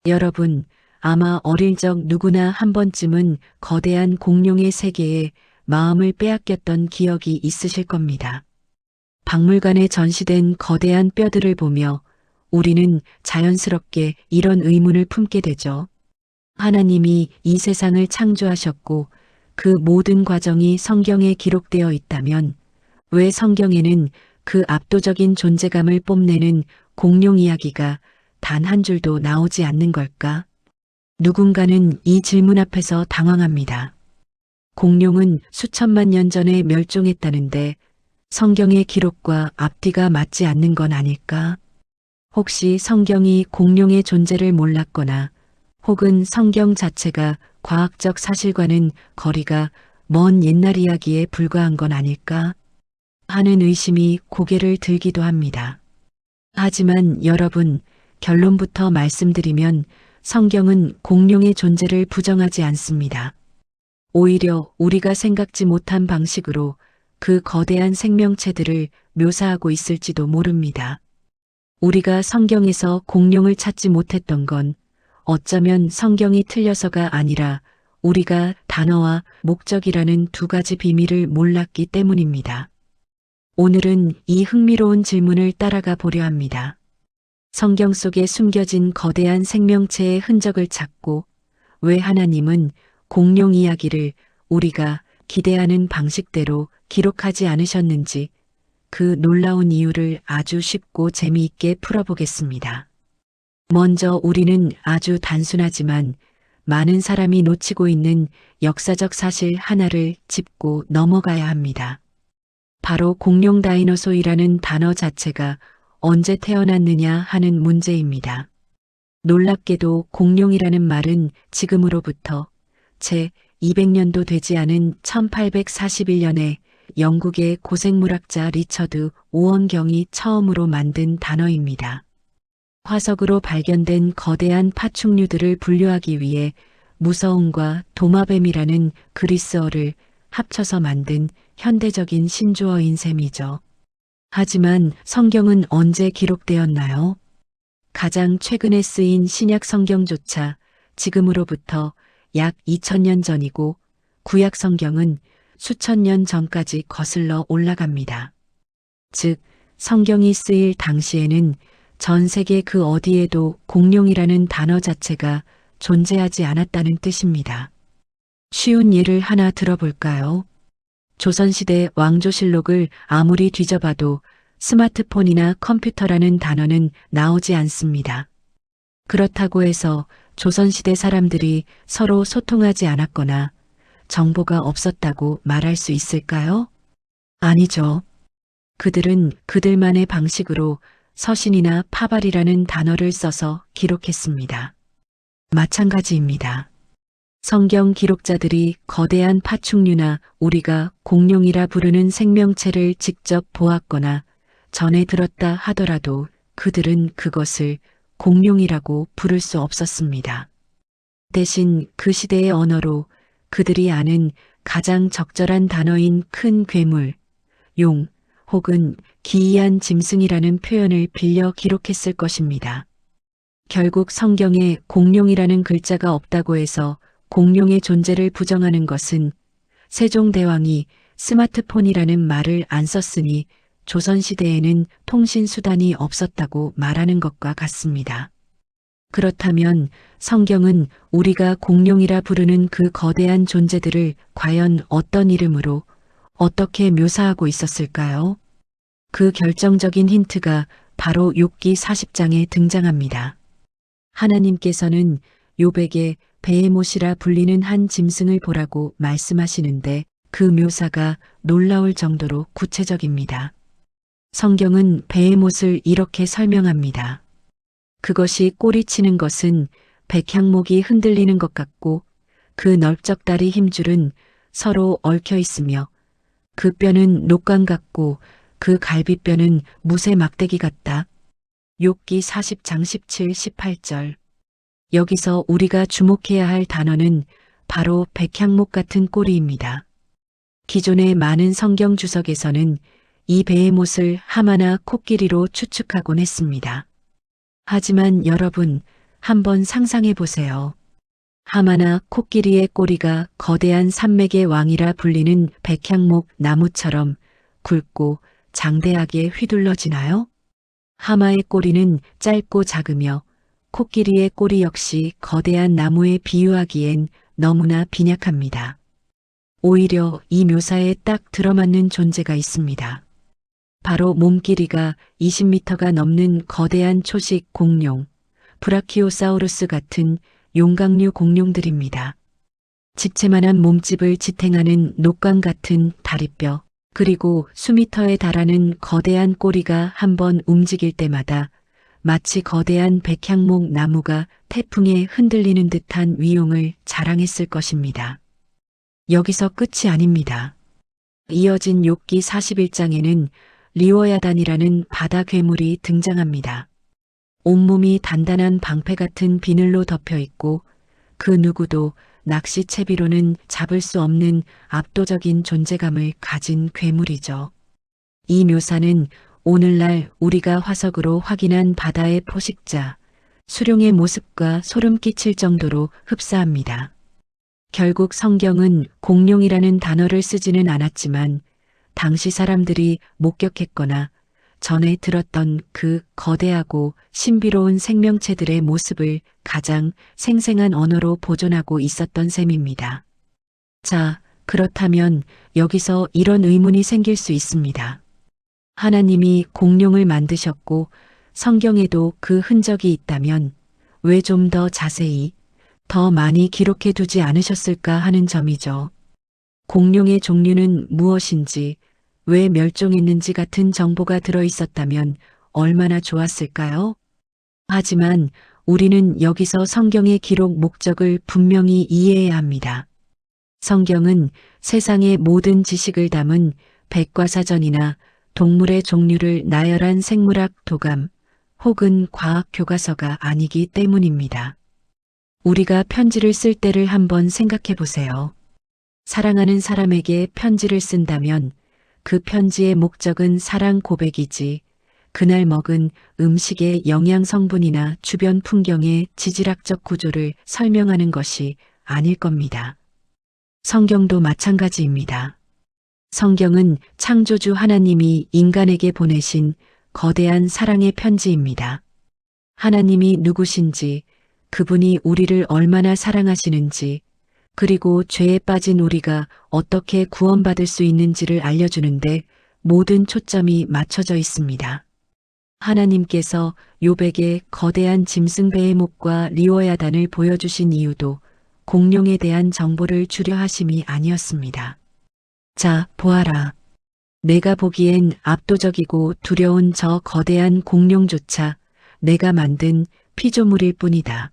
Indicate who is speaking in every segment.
Speaker 1: 여러분, 아마 어릴 적 누구나 한 번쯤은 거대한 공룡의 세계에 마음을 빼앗겼던 기억이 있으실 겁니다. 박물관에 전시된 거대한 뼈들을 보며 우리는 자연스럽게 이런 의문을 품게 되죠. 하나님이 이 세상을 창조하셨고 그 모든 과정이 성경에 기록되어 있다면 왜 성경에는 그 압도적인 존재감을 뽐내는 공룡 이야기가 단 한 줄도 나오지 않는 걸까? 누군가는 이 질문 앞에서 당황합니다. 공룡은 수천만 년 전에 멸종했다는데 성경의 기록과 앞뒤가 맞지 않는 건 아닐까? 혹시 성경이 공룡의 존재를 몰랐거나 혹은 성경 자체가 과학적 사실과는 거리가 먼 옛날 이야기에 불과한 건 아닐까 하는 의심이 고개를 들기도 합니다. 하지만 여러분, 결론부터 말씀드리면 성경은 공룡의 존재를 부정하지 않습니다. 오히려 우리가 생각지 못한 방식으로 그 거대한 생명체들을 묘사하고 있을지도 모릅니다. 우리가 성경에서 공룡을 찾지 못했던 건 어쩌면 성경이 틀려서가 아니라 우리가 단어와 목적이라는 두 가지 비밀을 몰랐기 때문입니다. 오늘은 이 흥미로운 질문을 따라가 보려 합니다. 성경 속에 숨겨진 거대한 생명체의 흔적을 찾고 왜 하나님은 공룡 이야기를 우리가 기대하는 방식대로 기록하지 않으셨는지 그 놀라운 이유를 아주 쉽고 재미있게 풀어보겠습니다. 먼저 우리는 아주 단순하지만 많은 사람이 놓치고 있는 역사적 사실 하나를 짚고 넘어가야 합니다. 바로 공룡 다이너소이라는 단어 자체가 언제 태어났느냐 하는 문제입니다. 놀랍게도 공룡이라는 말은 지금으로부터 채 200년도 되지 않은 1841년에 영국의 고생물학자 리처드 오원경이 처음으로 만든 단어입니다. 화석으로 발견된 거대한 파충류들을 분류하기 위해 무서움과 도마뱀이라는 그리스어를 합쳐서 만든 현대적인 신조어인 셈이죠. 하지만 성경은 언제 기록되었나요? 가장 최근에 쓰인 신약 성경조차 지금으로부터 약 2000년 전이고 구약 성경은 수천 년 전까지 거슬러 올라갑니다. 즉, 성경이 쓰일 당시에는 전 세계 그 어디에도 공룡이라는 단어 자체가 존재하지 않았다는 뜻입니다. 쉬운 예를 하나 들어볼까요? 조선시대 왕조실록을 아무리 뒤져봐도 스마트폰이나 컴퓨터라는 단어는 나오지 않습니다. 그렇다고 해서 조선시대 사람들이 서로 소통하지 않았거나 정보가 없었다고 말할 수 있을까요? 아니죠. 그들은 그들만의 방식으로 서신이나 파발이라는 단어를 써서 기록했습니다. 마찬가지입니다. 성경 기록자들이 거대한 파충류나 우리가 공룡이라 부르는 생명체를 직접 보았거나 전해 들었다 하더라도 그들은 그것을 공룡이라고 부를 수 없었습니다. 대신 그 시대의 언어로 그들이 아는 가장 적절한 단어인 큰 괴물, 용 혹은 기이한 짐승이라는 표현을 빌려 기록했을 것입니다. 결국 성경에 공룡이라는 글자가 없다고 해서 공룡의 존재를 부정하는 것은 세종대왕이 스마트폰이라는 말을 안 썼으니 조선시대에는 통신수단이 없었다고 말하는 것과 같습니다. 그렇다면 성경은 우리가 공룡이라 부르는 그 거대한 존재들을 과연 어떤 이름으로 어떻게 묘사하고 있었을까요? 그 결정적인 힌트가 바로 욥기 40장에 등장합니다. 하나님께서는 욥에게 베헤못이라 불리는 한 짐승을 보라고 말씀하시는데 그 묘사가 놀라울 정도로 구체적입니다. 성경은 베헤못을 이렇게 설명합니다. 그것이 꼬리치는 것은 백향목이 흔들리는 것 같고 그 넓적다리 힘줄은 서로 얽혀 있으며 그 뼈는 녹관 같고 그 갈비뼈는 무쇠 막대기 같다. 욥기 40장 17, 18절. 여기서 우리가 주목해야 할 단어는 바로 백향목 같은 꼬리입니다. 기존의 많은 성경 주석에서는 이 베헤못을 하마나 코끼리로 추측하곤 했습니다. 하지만 여러분, 한번 상상해 보세요. 하마나 코끼리의 꼬리가 거대한 산맥의 왕이라 불리는 백향목 나무처럼 굵고 장대하게 휘둘러지나요? 하마의 꼬리는 짧고 작으며 코끼리의 꼬리 역시 거대한 나무에 비유하기엔 너무나 빈약합니다. 오히려 이 묘사에 딱 들어맞는 존재가 있습니다. 바로 몸길이가 20m가 넘는 거대한 초식 공룡, 브라키오사우루스 같은 용각류 공룡들입니다. 집채만한 몸집을 지탱하는 녹강 같은 다리뼈, 그리고 수미터에 달하는 거대한 꼬리가 한번 움직일 때마다 마치 거대한 백향목 나무가 태풍에 흔들리는 듯한 위용을 자랑했을 것입니다. 여기서 끝이 아닙니다. 이어진 욥기 41장에는 리워야단이라는 바다 괴물이 등장합니다. 온몸이 단단한 방패 같은 비늘로 덮여 있고 그 누구도 낚시채비로는 잡을 수 없는 압도적인 존재감을 가진 괴물이죠. 이 묘사는 오늘날 우리가 화석으로 확인한 바다의 포식자, 수룡의 모습과 소름 끼칠 정도로 흡사합니다. 결국 성경은 공룡이라는 단어를 쓰지는 않았지만 당시 사람들이 목격했거나 전에 들었던 그 거대하고 신비로운 생명체들의 모습을 가장 생생한 언어로 보존하고 있었던 셈입니다. 자, 그렇다면 여기서 이런 의문이 생길 수 있습니다. 하나님이 공룡을 만드셨고 성경에도 그 흔적이 있다면 왜 좀 더 자세히, 더 많이 기록해 두지 않으셨을까 하는 점이죠. 공룡의 종류는 무엇인지, 왜 멸종했는지 같은 정보가 들어 있었다면 얼마나 좋았을까요? 하지만 우리는 여기서 성경의 기록 목적을 분명히 이해해야 합니다. 성경은 세상의 모든 지식을 담은 백과사전이나 동물의 종류를 나열한 생물학 도감 혹은 과학 교과서가 아니기 때문입니다. 우리가 편지를 쓸 때를 한번 생각해 보세요. 사랑하는 사람에게 편지를 쓴다면 그 편지의 목적은 사랑 고백이지 그날 먹은 음식의 영양 성분이나 주변 풍경의 지질학적 구조를 설명하는 것이 아닐 겁니다. 성경도 마찬가지입니다. 성경은 창조주 하나님이 인간에게 보내신 거대한 사랑의 편지입니다. 하나님이 누구신지, 그분이 우리를 얼마나 사랑하시는지, 그리고 죄에 빠진 우리가 어떻게 구원받을 수 있는지를 알려주는데 모든 초점이 맞춰져 있습니다. 하나님께서 욥에게 거대한 짐승 베헤못과 리워야단을 보여주신 이유도 공룡에 대한 정보를 주려 하심이 아니었습니다. 자, 보아라. 내가 보기엔 압도적이고 두려운 저 거대한 공룡조차 내가 만든 피조물일 뿐이다.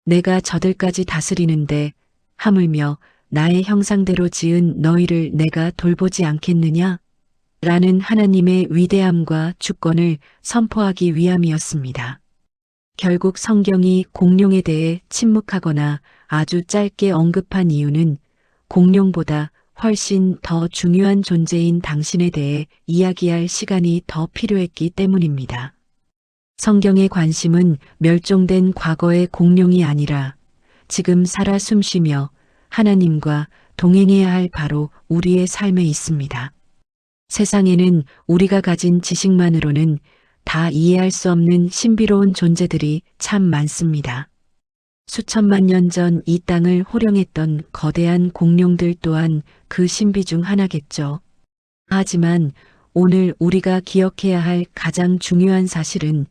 Speaker 1: 내가 저들까지 다스리는데 하물며 나의 형상대로 지은 너희를 내가 돌보지 않겠느냐? 라는 하나님의 위대함과 주권을 선포하기 위함이었습니다. 결국 성경이 공룡에 대해 침묵하거나 아주 짧게 언급한 이유는 공룡보다 훨씬 더 중요한 존재인 당신에 대해 이야기할 시간이 더 필요했기 때문입니다. 성경의 관심은 멸종된 과거의 공룡이 아니라 지금 살아 숨쉬며 하나님과 동행해야 할 바로 우리의 삶에 있습니다. 세상에는 우리가 가진 지식만으로는 다 이해할 수 없는 신비로운 존재들이 참 많습니다. 수천만 년 전 이 땅을 호령했던 거대한 공룡들 또한 그 신비 중 하나겠죠. 하지만 오늘 우리가 기억해야 할 가장 중요한 사실은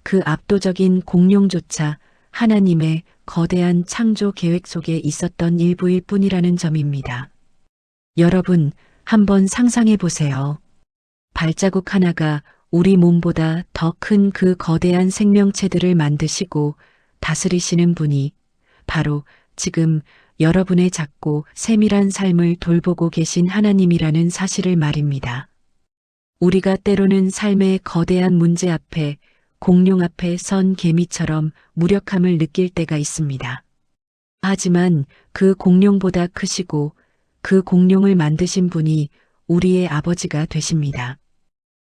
Speaker 1: 그 압도적인 공룡조차 하나님의 거대한 창조 계획 속에 있었던 일부일 뿐이라는 점입니다. 여러분, 한번 상상해 보세요. 발자국 하나가 우리 몸보다 더 큰 그 거대한 생명체들을 만드시고 다스리시는 분이 바로 지금 여러분의 작고 세밀한 삶을 돌보고 계신 하나님이라는 사실을 말입니다. 우리가 때로는 삶의 거대한 문제 앞에 공룡 앞에 선 개미처럼 무력함을 느낄 때가 있습니다. 하지만 그 공룡보다 크시고 그 공룡을 만드신 분이 우리의 아버지가 되십니다.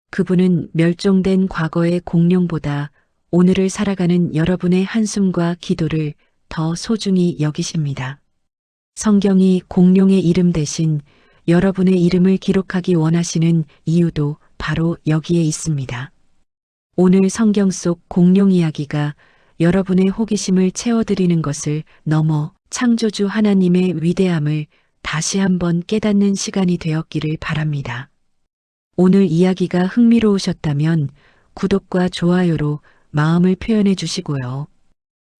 Speaker 1: 그분은 멸종된 과거의 공룡보다 오늘을 살아가는 여러분의 한숨과 기도를 더 소중히 여기십니다. 성경이 공룡의 이름 대신 여러분의 이름을 기록하기 원하시는 이유도 바로 여기에 있습니다. 오늘 성경 속 공룡 이야기가 여러분의 호기심을 채워드리는 것을 넘어 창조주 하나님의 위대함을 다시 한번 깨닫는 시간이 되었기를 바랍니다. 오늘 이야기가 흥미로우셨다면 구독과 좋아요로 마음을 표현해 주시고요.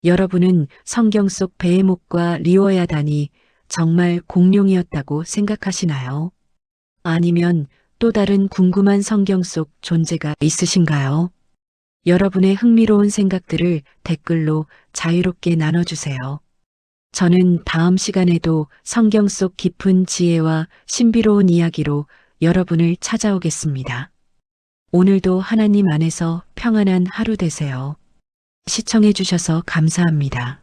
Speaker 1: 여러분은 성경 속 베헤목과 리워야단이 정말 공룡이었다고 생각하시나요? 아니면 또 다른 궁금한 성경 속 존재가 있으신가요? 여러분의 흥미로운 생각들을 댓글로 자유롭게 나눠주세요. 저는 다음 시간에도 성경 속 깊은 지혜와 신비로운 이야기로 여러분을 찾아오겠습니다. 오늘도 하나님 안에서 평안한 하루 되세요. 시청해 주셔서 감사합니다.